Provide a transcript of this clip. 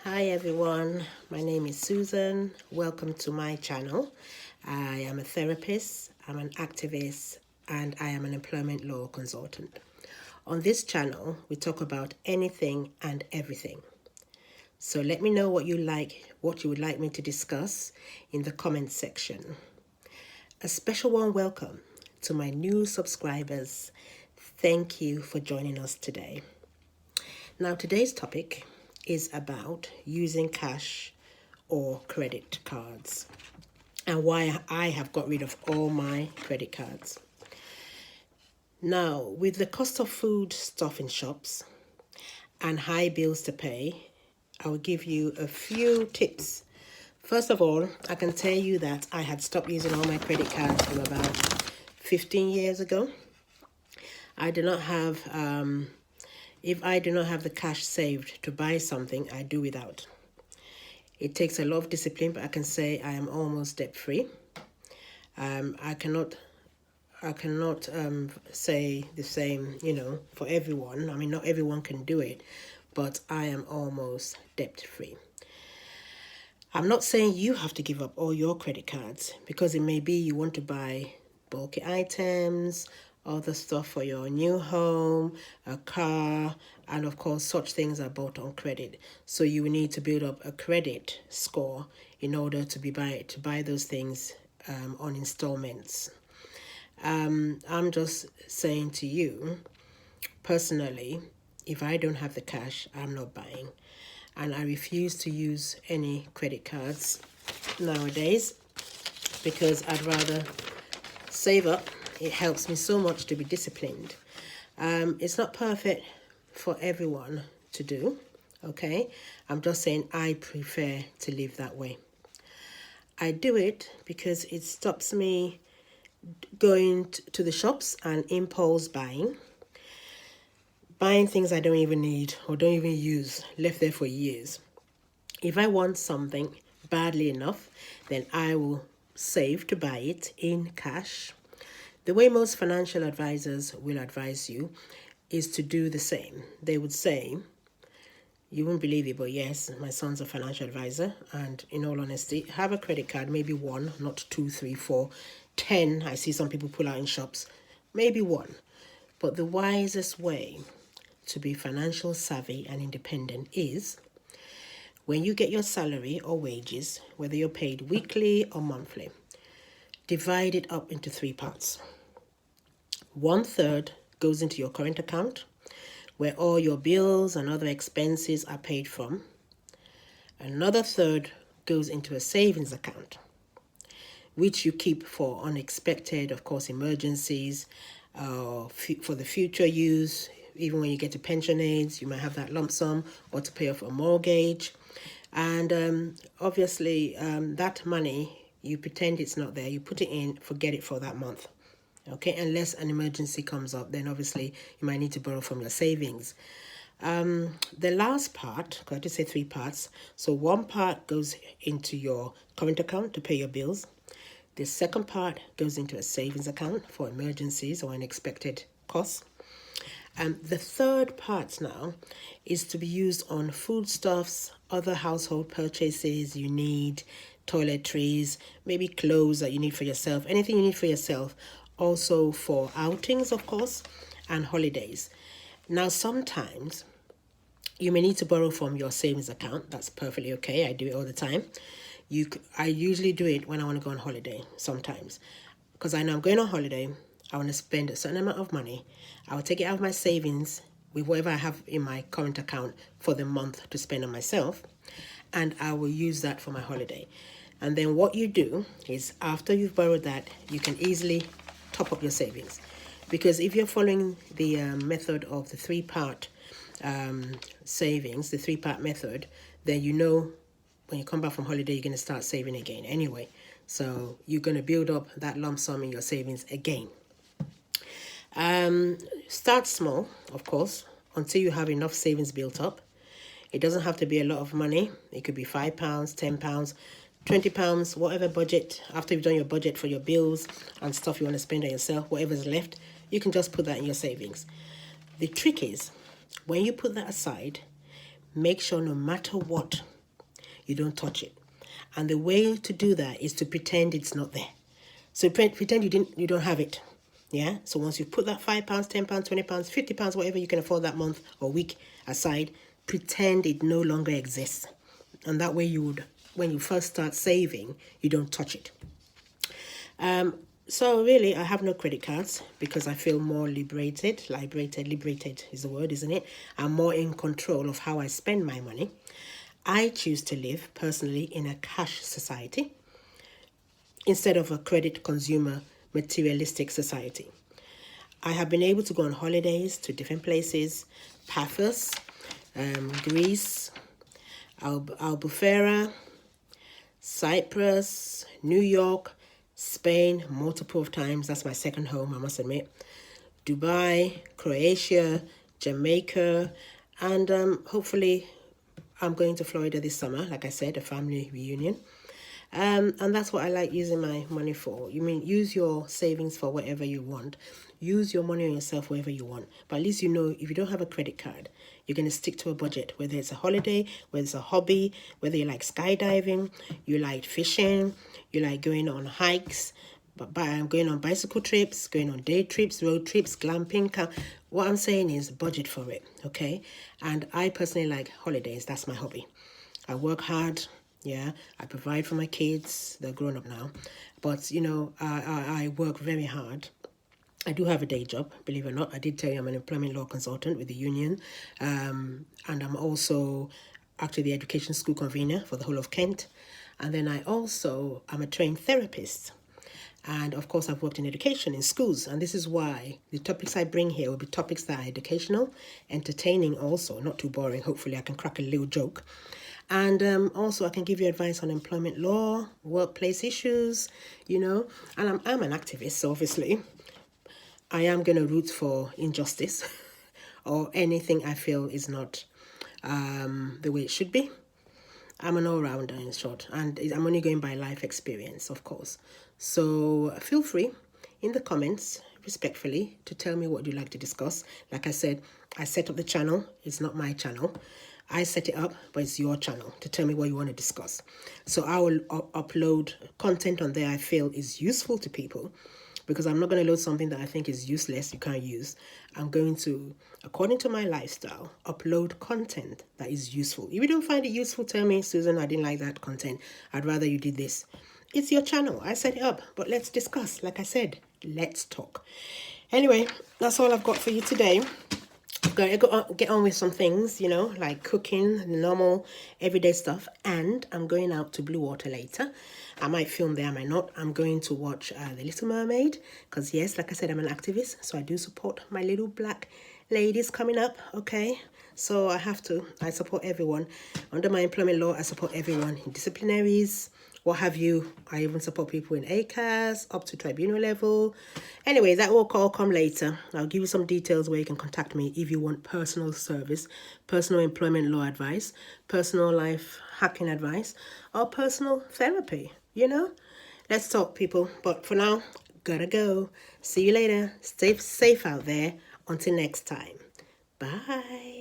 Hi everyone, my name is Susan. Welcome to my channel. I am a therapist, I'm an activist, and I am an employment law consultant. On this channel, we talk about anything and everything. So let me know what you would like me to discuss in the comment section. A special warm welcome to my new subscribers. Thank you for joining us today. Now, today's topic is about using cash or credit cards and why I have got rid of all my credit cards. Now, with the cost of food stuff in shops and high bills to pay, I will give you a few tips. First of all, I can tell you that I had stopped using all my credit cards from about 15 years ago. I do not have If I do not have the cash saved to buy something, I do without. It takes a lot of discipline, but I can say I am almost debt-free. I cannot say the same, for everyone. I mean, not everyone can do it, but I am almost debt-free. I'm not saying you have to give up all your credit cards, because it may be you want to buy bulky items, other stuff for your new home, a car, and of course such things are bought on credit. So you will need to build up a credit score in order to buy those things on installments. I'm just saying to you, personally, if I don't have the cash, I'm not buying. And I refuse to use any credit cards nowadays because I'd rather save up. It helps me so much to be disciplined. It's not perfect for everyone to do, okay? I'm just saying I prefer to live that way. I do it because it stops me going to the shops and impulse buying things I don't even need or don't even use, left there for years. If I want something badly enough, then I will save to buy it in cash. The way most financial advisors will advise you is to do the same. They would say, you won't believe it, but yes, my son's a financial advisor, and in all honesty, have a credit card, maybe one, not 2, 3, 4, 10. I see some people pull out in shops, maybe one. But the wisest way to be financial savvy and independent is when you get your salary or wages, whether you're paid weekly or monthly, divide it up into 3 parts. 1/3 goes into your current account, where all your bills and other expenses are paid from. Another 1/3 goes into a savings account, which you keep for unexpected, of course, emergencies, for the future use. Even when you get to pension age, you might have that lump sum, or to pay off a mortgage. And obviously, that money, you pretend it's not there. You put it in, forget it for that month. Okay, unless an emergency comes up, then obviously you might need to borrow from your savings. The last part, I just say 3 parts. So 1 part goes into your current account to pay your bills. The second part goes into a savings account for emergencies or unexpected costs. The third part now is to be used on foodstuffs, other household purchases you need, toiletries, maybe clothes that you need for yourself, anything you need for yourself, also for outings, of course, and holidays. Now, sometimes you may need to borrow from your savings account. That's perfectly okay. I do it all the time. I usually do it when I want to go on holiday sometimes, because I know I'm going on holiday. I want to spend a certain amount of money. I will take it out of my savings with whatever I have in my current account for the month to spend on myself, and I will use that for my holiday. And then what you do is, after you've borrowed that, you can easily top up your savings. Because if you're following the method of the 3-part savings, the 3-part method, then you know when you come back from holiday, you're going to start saving again anyway. So you're going to build up that lump sum in your savings again. Start small, of course, until you have enough savings built up. It doesn't have to be a lot of money. It could be £5, £10, £20, whatever budget. After you've done your budget for your bills and stuff you want to spend on yourself, whatever's left, you can just put that in your savings. The trick is, when you put that aside, make sure no matter what, you don't touch it. And the way to do that is to pretend it's not there. So pretend you don't have it. Yeah. So once you put that £5, £10, £20, £50, whatever you can afford that month or week aside, pretend it no longer exists. And that way you would, when you first start saving, you don't touch it. So really, I have no credit cards because I feel more liberated is the word, isn't it? I'm more in control of how I spend my money. I choose to live personally in a cash society instead of a credit consumer materialistic society. I have been able to go on holidays to different places, Paphos, Greece, Albufeira, Cyprus, New York, Spain, multiple times. That's my second home, I must admit. Dubai, Croatia, Jamaica, and hopefully I'm going to Florida this summer, like I said, a family reunion. And that's what I like using my money for. You mean use your savings for whatever you want. Use your money on yourself wherever you want. But at least you know if you don't have a credit card, you're going to stick to a budget, whether it's a holiday, whether it's a hobby, whether you like skydiving, you like fishing, you like going on hikes, but I'm going on bicycle trips, going on day trips, road trips, glamping. What I'm saying is budget for it, okay? And I personally like holidays. That's my hobby. I work hard. Yeah, I provide for my kids. They're grown up now. But, you know, I work very hard. I do have a day job, believe it or not. I did tell you I'm an employment law consultant with the union. And I'm also actually the education school convener for the whole of Kent. And then I'm a trained therapist. And of course, I've worked in education in schools. And this is why the topics I bring here will be topics that are educational, entertaining also, not too boring. Hopefully I can crack a little joke. And also I can give you advice on employment law, workplace issues, you know. And I'm an activist, so obviously I am going to root for injustice or anything I feel is not the way it should be. I'm an all-rounder in short, and I'm only going by life experience, of course. So feel free in the comments, respectfully, to tell me what you'd like to discuss. Like I said, I set up the channel. It's not my channel. I set it up, but it's your channel to tell me what you want to discuss. So I will upload content on there I feel is useful to people, because I'm not going to load something that I think is useless, you can't use. I'm going to, according to my lifestyle, upload content that is useful. If you don't find it useful, tell me, Susan, I didn't like that content. I'd rather you did this. It's your channel. I set it up, but let's discuss. Like I said, let's talk. Anyway, that's all I've got for you today. I've got to get on with some things, you know, like cooking, normal, everyday stuff. And I'm going out to Blue Water later. I might film there, I might not. I'm going to watch The Little Mermaid. Because, yes, like I said, I'm an activist. So I do support my little black ladies coming up, okay? So I support everyone. Under my employment law, I support everyone in disciplinaries, what have you. I even support people in ACAS, up to tribunal level. Anyway, that will all come later. I'll give you some details where you can contact me if you want personal service, personal employment law advice, personal life hacking advice, or personal therapy, you know. Let's talk, people. But for now, gotta go. See you later. Stay safe out there. Until next time. Bye.